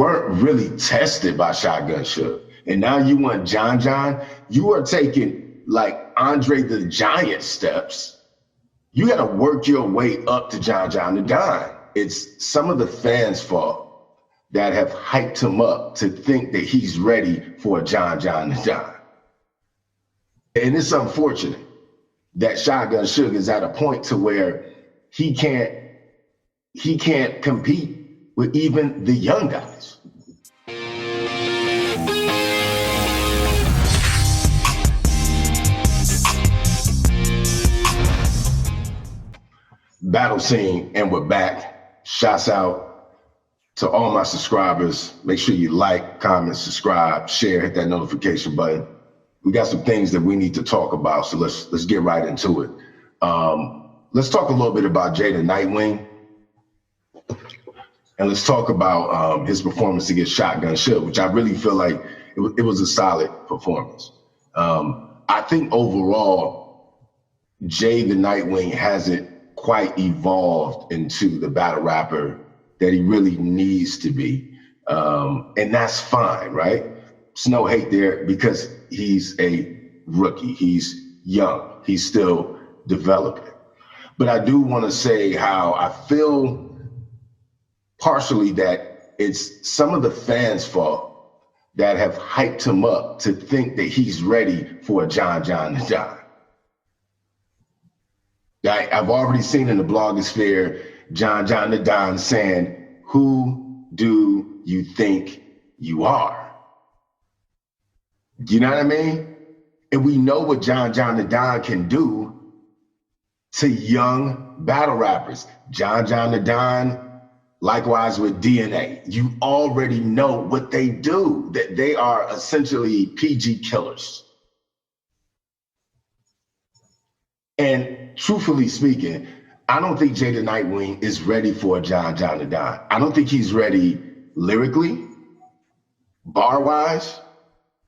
weren't really tested by Shotgun Suge. And now you want John. You are taking like Andre the Giant steps. You got to work your way up to John the Don. It's some of the fans' fault that have hyped him up to think that he's ready for a John the Don. And it's unfortunate that Shotgun Suge is at a point to where he can't compete with even the young guys. Battlescene, and we're back. Shouts out to all my subscribers. Make sure you like, comment, subscribe, share, hit that notification button. We got some things that we need to talk about, so let's get right into it. Let's talk a little bit about Jey the Nite Wing, and let's talk about his performance against Shotgun Suge, which I really feel like it was a solid performance. I think overall, Jey the Nite Wing hasn't quite evolved into the battle rapper that he really needs to be. And that's fine, right? There's no hate there because he's a rookie. He's young. He's still developing. But I do want to say how I feel partially that it's some of the fans' fault that have hyped him up to think that he's ready for a John the Don. I've already seen in the blogosphere John the Don saying, "Who do you think you are?" You know what I mean? And we know what John the Don can do to young battle rappers. John the Don, likewise with DNA. You already know what they do, that they are essentially PG killers. And truthfully speaking, I don't think Jey the Nite Wing is ready for a John the Don. I don't think he's ready lyrically, bar-wise,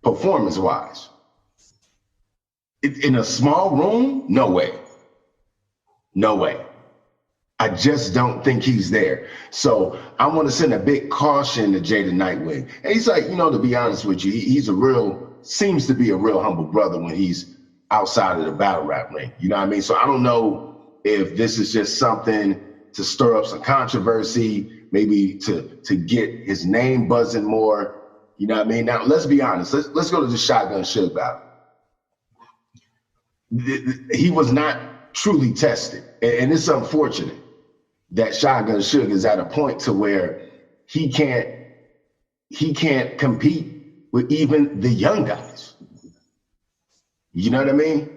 performance-wise. In a small room, no way. No way. I just don't think he's there. So I want to send a big caution to Jey the Nite Wing. And he's like, to be honest with you, seems to be a real humble brother when he's outside of the battle rap ring. You know what I mean? So I don't know if this is just something to stir up some controversy, maybe to get his name buzzing more. You know what I mean? Now, let's be honest. Let's go to the Shotgun Suge battle. He was not truly tested. And it's unfortunate that Shotgun Suge is at a point to where he can't compete with even the young guys. You know what I mean?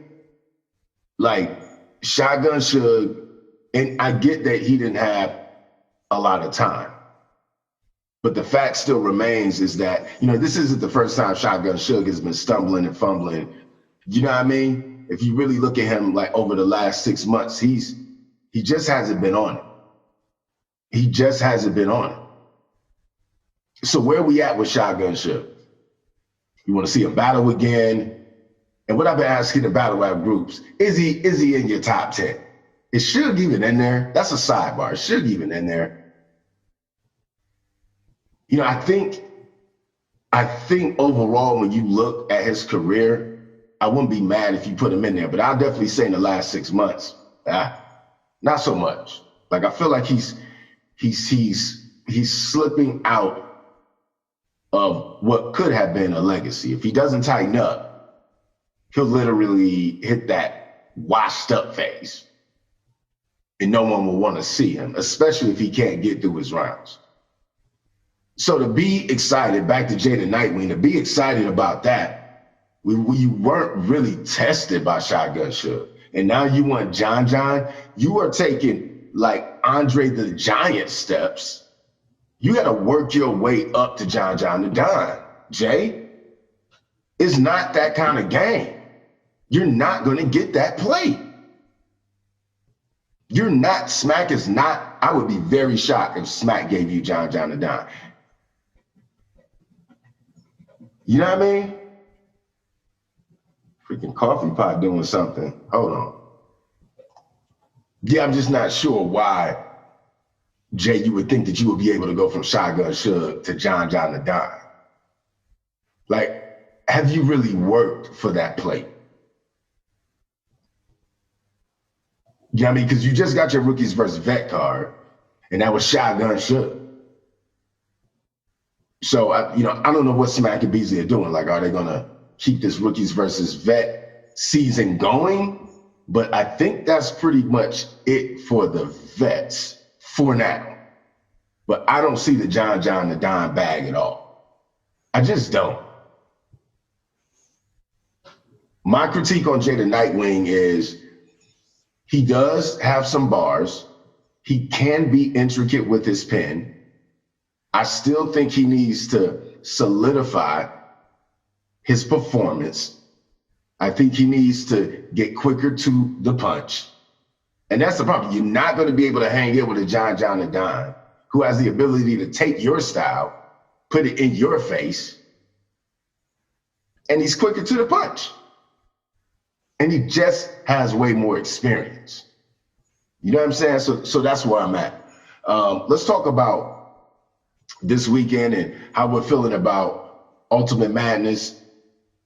Like Shotgun Suge, and I get that he didn't have a lot of time, but the fact still remains is that, this isn't the first time Shotgun Suge has been stumbling and fumbling. You know what I mean? If you really look at him like over the last 6 months, he just hasn't been on it. He just hasn't been on it. So where are we at with Shotgun Suge? You want to see him battle again? And what I've been asking the battle rap groups, is he in your top 10? Is Suge even in there? That's a sidebar. Is Suge even in there? I think overall, when you look at his career, I wouldn't be mad if you put him in there, but I'll definitely say in the last 6 months, not so much. Like, I feel like he's slipping out of what could have been a legacy. If he doesn't tighten up, he'll literally hit that washed up phase and no one will want to see him, especially if he can't get through his rounds. So to be excited, back to Jey the Nite Wing, to be excited about that, we weren't really tested by Shotgun Suge. And now you want John, you are taking like Andre the Giant steps. You got to work your way up to John the Don. Jey, it's not that kind of game. You're not going to get that plate. Smack is not, I would be very shocked if Smack gave you John the Don. You know what I mean? Freaking coffee pot doing something. Hold on. Yeah, I'm just not sure why Jay, you would think that you would be able to go from Shotgun Suge to John the Don. Like, have you really worked for that plate? You know what I mean? Because you just got your rookies versus vet card, and that was Shotgun Suge. So, I don't know what Smack and Beasley are doing. Like, are they going to keep this rookies versus vet season going? But I think that's pretty much it for the vets for now. But I don't see the John the Don bag at all. I just don't. My critique on Jey the Nite Wing is he does have some bars. He can be intricate with his pen. I still think he needs to solidify his performance. I think he needs to get quicker to the punch. And that's the problem. You're not going to be able to hang in with a John the Don who has the ability to take your style, put it in your face, and he's quicker to the punch. And he just has way more experience. You know what I'm saying? So that's where I'm at. Let's talk about this weekend and how we're feeling about Ultimate Madness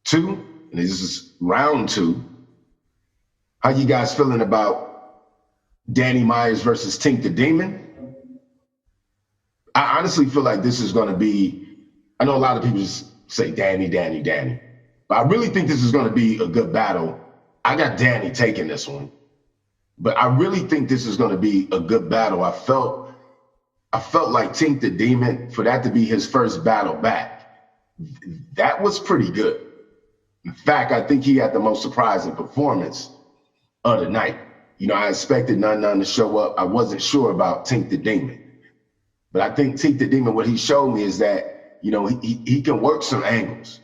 2. And this is round 2. How you guys feeling about Danny Myers versus Tink the Demon? I honestly feel like this is going to be, I know a lot of people just say Danny. But I really think this is going to be a good battle. I got Danny taking this one. But I really think this is going to be a good battle. I felt like Tink the Demon, for that to be his first battle back, that was pretty good. In fact, I think he had the most surprising performance of the night. I expected none to show up. I wasn't sure about Tink the Demon. But I think Tink the Demon, what he showed me is that, he can work some angles.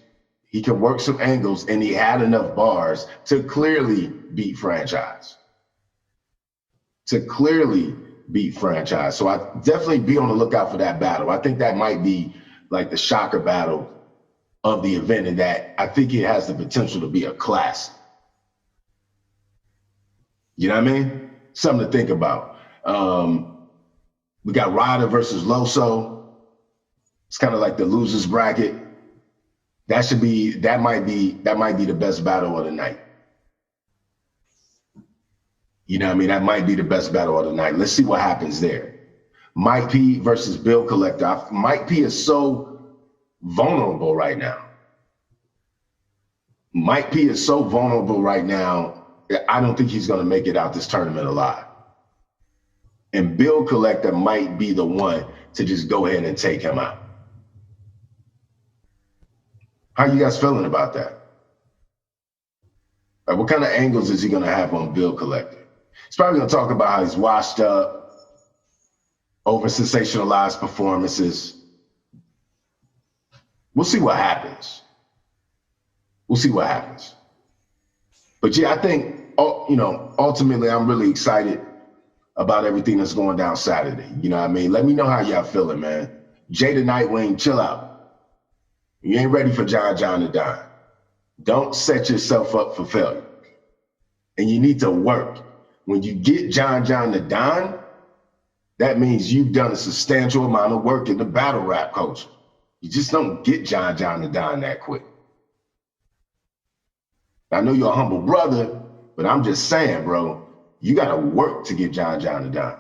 He can work some angles, and he had enough bars to clearly beat Franchise. So I definitely be on the lookout for that battle. I think that might be like the shocker battle of the event, and that I think it has the potential to be a classic. You know what I mean? Something to think about. We got Ryder versus Loso. It's kind of like the losers bracket. That might be the best battle of the night. You know what I mean? That might be the best battle of the night. Let's see what happens there. Mike P versus Bill Collector. Mike P is so vulnerable right now. I don't think he's going to make it out this tournament alive. And Bill Collector might be the one to just go ahead and take him out. How you guys feeling about that? Like, what kind of angles is he going to have on Bill Collector? He's probably going to talk about how he's washed up, over sensationalized performances. We'll see what happens. But yeah, I think, ultimately, I'm really excited about everything that's going down Saturday. You know what I mean? Let me know how y'all feeling, man. Jey the Nite Wing, chill out. You ain't ready for John the Don. Don't set yourself up for failure. And you need to work. When you get John the Don, that means you've done a substantial amount of work in the battle rap culture. You just don't get John the Don that quick. I know you're a humble brother, but I'm just saying, bro, you got to work to get John the Don.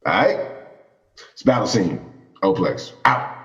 All right? It's Battlescene. Oplex. Out.